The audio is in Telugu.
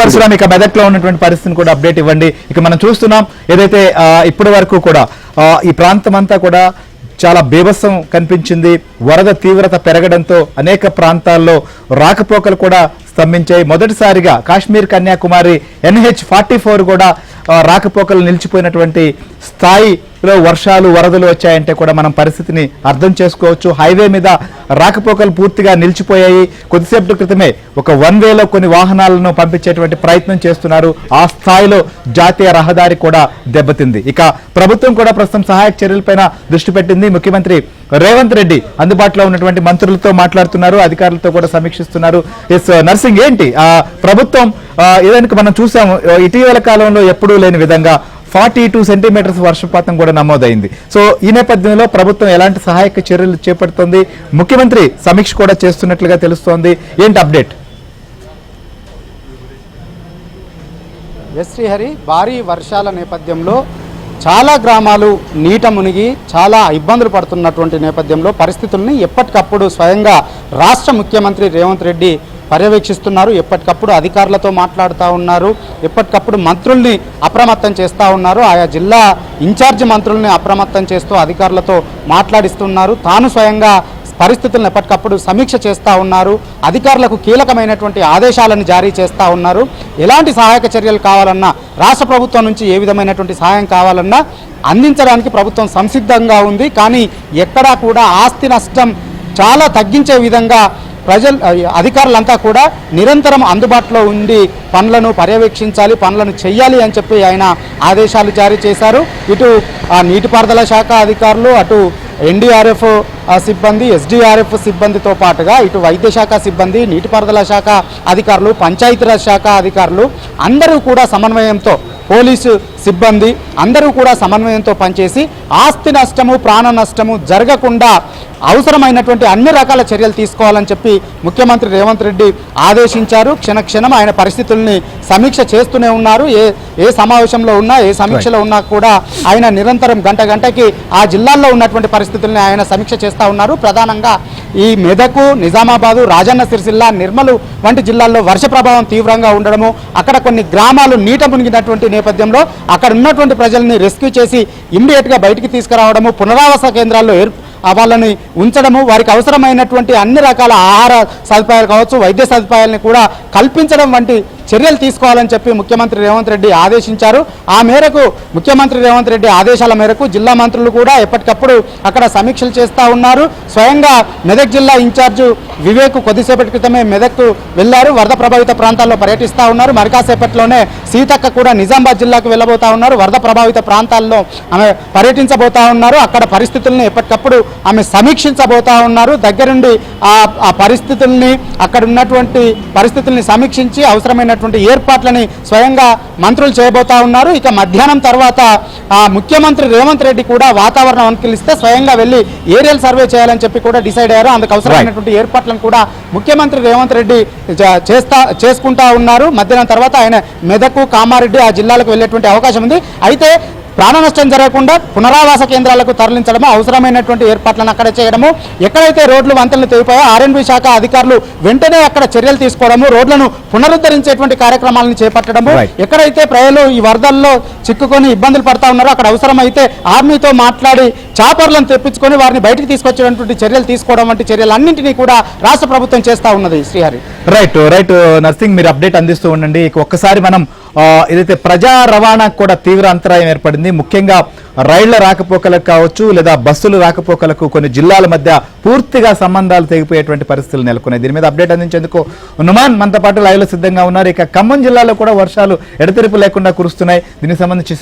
పరశురామ్ ఇక మెదక్లో ఉన్నటువంటి పరిస్థితిని కూడా అప్డేట్ ఇవ్వండి. ఇక మనం చూస్తున్నాం ఏదైతే ఇప్పటి వరకు కూడా ఈ ప్రాంతం అంతా కూడా చాలా బీభత్సం కనిపించింది. వరద తీవ్రత పెరగడంతో అనేక ప్రాంతాల్లో రాకపోకలు కూడా స్తంభించాయి. మొదటిసారిగా కాశ్మీర్ కన్యాకుమారి NH-44 కూడా రాకపోకలు నిలిచిపోయినటువంటి స్థాయిలో వర్షాలు వరదలు వచ్చాయంటే కూడా మనం పరిస్థితిని అర్థం చేసుకోవచ్చు. హైవే మీద రాకపోకలు పూర్తిగా నిలిచిపోయాయి. కొద్దిసేపటి క్రితమే ఒక వన్ వేలో కొన్ని వాహనాలను పంపించేటువంటి ప్రయత్నం చేస్తున్నారు. ఆ స్థాయిలో జాతీయ రహదారి కూడా దెబ్బతింది. ఇక ప్రభుత్వం కూడా ప్రస్తుతం సహాయక చర్యలపైన దృష్టి పెట్టింది. ముఖ్యమంత్రి రేవంత్ రెడ్డి అందుబాటులో ఉన్నటువంటి మంత్రులతో మాట్లాడుతున్నారు, అధికారులతో కూడా సమీక్షిస్తున్నారు. నర్సింగ్ ఏంటి ప్రభుత్వం ఏదైనా మనం చూసాము ఇటీవల కాలంలో ఎప్పుడూ లేని విధంగా 42 సెంటీమీటర్స్ వర్షపాతం కూడా నమోదైంది. సో ఈ నేపథ్యంలో ప్రభుత్వం ఎలాంటి సహాయక చర్యలు చేపడుతోంది, ముఖ్యమంత్రి సమీక్ష కూడా చేస్తున్నట్లుగా తెలుస్తోంది. ఏంటి అప్డేట్? ఎస్ శ్రీహరి, భారీ వర్షాల నేపథ్యంలో చాలా గ్రామాలు నీట మునిగి చాలా ఇబ్బందులు పడుతున్నటువంటి నేపథ్యంలో పరిస్థితుల్ని ఎప్పటికప్పుడు స్వయంగా రాష్ట్ర ముఖ్యమంత్రి రేవంత్ రెడ్డి పర్యవేక్షిస్తున్నారు. ఎప్పటికప్పుడు అధికారులతో మాట్లాడుతూ ఉన్నారు. ఎప్పటికప్పుడు మంత్రుల్ని అప్రమత్తం చేస్తూ ఉన్నారు. ఆయా జిల్లా ఇన్ఛార్జి మంత్రుల్ని అప్రమత్తం చేస్తూ అధికారులతో మాట్లాడిస్తున్నారు. తాను స్వయంగా పరిస్థితులను ఎప్పటికప్పుడు సమీక్ష చేస్తూ ఉన్నారు. అధికారులకు కీలకమైనటువంటి ఆదేశాలను జారీ చేస్తూ ఉన్నారు. ఎలాంటి సహాయక చర్యలు కావాలన్నా, రాష్ట్ర ప్రభుత్వం నుంచి ఏ విధమైనటువంటి సహాయం కావాలన్నా అందించడానికి ప్రభుత్వం సంసిద్ధంగా ఉంది. కానీ ఎక్కడా కూడా ఆస్తి నష్టం చాలా తగ్గించే విధంగా అధికారులంతా కూడా నిరంతరం అందుబాటులో ఉండి పనులను పర్యవేక్షించాలి, పనులను చెయ్యాలి అని చెప్పి ఆయన ఆదేశాలు జారీ చేశారు. ఇటు నీటిపారుదల శాఖ అధికారులు, అటు NDRF సిబ్బంది, SDRF సిబ్బందితో పాటుగా ఇటు వైద్య శాఖ సిబ్బంది, నీటిపారుదల శాఖ అధికారులు, పంచాయతీరాజ్ శాఖ అధికారులు అందరూ కూడా సమన్వయంతో, పోలీసు సిబ్బంది అందరూ కూడా సమన్వయంతో పనిచేసి ఆస్తి నష్టము, ప్రాణ నష్టము జరగకుండా అవసరమైనటువంటి అన్ని రకాల చర్యలు తీసుకోవాలని చెప్పి ముఖ్యమంత్రి రేవంత్ రెడ్డి ఆదేశించారు. క్షణక్షణం ఆయన పరిస్థితుల్ని సమీక్ష చేస్తూనే ఉన్నారు. ఏ సమావేశంలో ఉన్నా, ఏ సమీక్షలో ఉన్నా కూడా ఆయన నిరంతరం గంటకి ఆ జిల్లాల్లో ఉన్నటువంటి పరిస్థితుల్ని ఆయన సమీక్ష చేస్తూ ఉన్నారు. ప్రధానంగా ఈ మెదకు, నిజామాబాదు, రాజన్న సిరిసిల్ల, నిర్మల్ వంటి జిల్లాల్లో వర్ష ప్రభావం తీవ్రంగా ఉండడము, అక్కడ కొన్ని గ్రామాలు నీట మునిగినటువంటి నేపథ్యంలో అక్కడ ఉన్నటువంటి ప్రజల్ని రెస్క్యూ చేసి ఇమ్మీడియట్గా బయటికి తీసుకురావడము, పునరావాస కేంద్రాల్లో వాళ్ళని ఉంచడము, వారికి అవసరమైనటువంటి అన్ని రకాల ఆహార సదుపాయాలు కావచ్చు, వైద్య సదుపాయాలని కూడా కల్పించడం వంటి చర్యలు తీసుకోవాలని చెప్పి ముఖ్యమంత్రి రేవంత్ రెడ్డి ఆదేశించారు. ఆ మేరకు ముఖ్యమంత్రి రేవంత్ రెడ్డి ఆదేశాల మేరకు జిల్లా మంత్రులు కూడా ఎప్పటికప్పుడు అక్కడ సమీక్షలు చేస్తూ ఉన్నారు. స్వయంగా మెదక్ జిల్లా ఇన్ఛార్జు వివేక్ కొద్దిసేపటి క్రితమే మెదక్ వెళ్లారు. వరద ప్రభావిత ప్రాంతాల్లో పర్యటిస్తూ ఉన్నారు. మరికాసేపట్లోనే సీతక్క కూడా నిజామాబాద్ జిల్లాకు వెళ్ళబోతా ఉన్నారు. వరద ప్రభావిత ప్రాంతాల్లో ఆమె పర్యటించబోతా ఉన్నారు. అక్కడ పరిస్థితుల్ని ఎప్పటికప్పుడు ఆమె సమీక్షించబోతా ఉన్నారు. దగ్గరుండి ఆ పరిస్థితుల్ని, అక్కడ ఉన్నటువంటి పరిస్థితుల్ని సమీక్షించి అవసరమైనటువంటి ఏర్పాట్లని స్వయంగా మంత్రులు చేయబోతా ఉన్నారు. ఇక మధ్యాహ్నం తర్వాత ముఖ్యమంత్రి రేవంత్ రెడ్డి కూడా వాతావరణం అనుకూలిస్తే స్వయంగా వెళ్లి ఏరియల్ సర్వే చేయాలని చెప్పి కూడా డిసైడ్ అయ్యారు. అందుకు అవసరమైనటువంటి ఏర్పాట్లను కూడా ముఖ్యమంత్రి రేవంత్ రెడ్డి చేసుకుంటా ఉన్నారు. మధ్యాహ్నం తర్వాత ఆయన మెదకు, కామారెడ్డి ఆ జిల్లాలకు వెళ్లేటువంటి అవకాశం ఉంది. అయితే ప్రాణ నష్టం జరగకుండా పునరావాస కేంద్రాలకు తరలించడము, అవసరమైనటువంటి ఏర్పాట్లను అక్కడ చేయడము, ఎక్కడైతే రోడ్లు వంతెనలు తెగిపోయో R&B శాఖ అధికారులు వెంటనే అక్కడ చర్యలు తీసుకోవడము, రోడ్లను పునరుద్ధరించేటువంటి కార్యక్రమాలను చేపట్టడము, ఎక్కడైతే ప్రజలు ఈ వరదల్లో చిక్కుకొని ఇబ్బందులు పడతా ఉన్నారో అక్కడ అవసరమైతే ఆర్మీతో మాట్లాడి చాపర్లను తెప్పించుకొని వారిని బయటికి తీసుకొచ్చేటువంటి చర్యలు తీసుకోవడం వంటి చర్యలన్నింటినీ కూడా రాష్ట్ర ప్రభుత్వం చేస్తూ ఉన్నది. శ్రీహరి, రైట్ నర్సింగ్, మీరు అప్డేట్ అందిస్తూ ఉండండి. ఒక్కసారి మనం ఏదైతే ప్రజా రవాణాకు కూడా తీవ్ర అంతరాయం ఏర్పడింది. ముఖ్యంగా రైళ్ల రాకపోకలకు కావచ్చు, లేదా బస్సులు రాకపోకలకు కొన్ని జిల్లాల మధ్య పూర్తిగా సంబంధాలు తెగిపోయేటువంటి పరిస్థితులు నెలకొన్నాయి. దీని మీద అప్డేట్ అందించేందుకు నుమాన్ మనతో పాటు లైవ్ లో సిద్ధంగా ఉన్నారు. ఇక ఖమ్మం జిల్లాలో కూడా వర్షాలు ఎడతెరిపి లేకుండా కురుస్తున్నాయి. దీనికి సంబంధించి